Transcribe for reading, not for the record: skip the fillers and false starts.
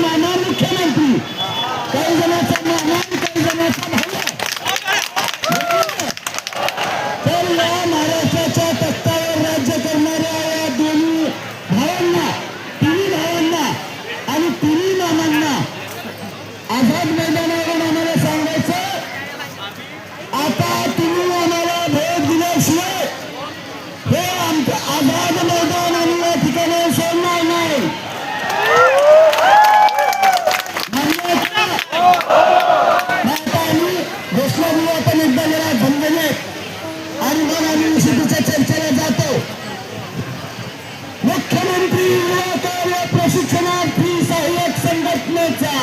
मामा मुख्यमंत्री, काही जणांचा मामा, काही जणांचा भाऊ. तर या महाराष्ट्राच्या तख्तावर राज्य करणाऱ्या या दोन्ही भावांना, तिन्ही भावांना आणि तिन्ही मामांना आझाद मैदानावरून आम्हाला सांगायचं, आता तुम्ही आम्हाला भेट दिल्याशिवाय हे आमचं आझाद मैदान आम्ही या ठिकाणी सोडणार नाही. आता आम्ही घोषणा दिली, आपण एकदा जरा झंझणीत आणि मग आम्ही विषयाच्या चर्चेला जातो. मुख्यमंत्री युवा कार्य प्रशिक्षणार्थी सहाय्यक संघटनेचा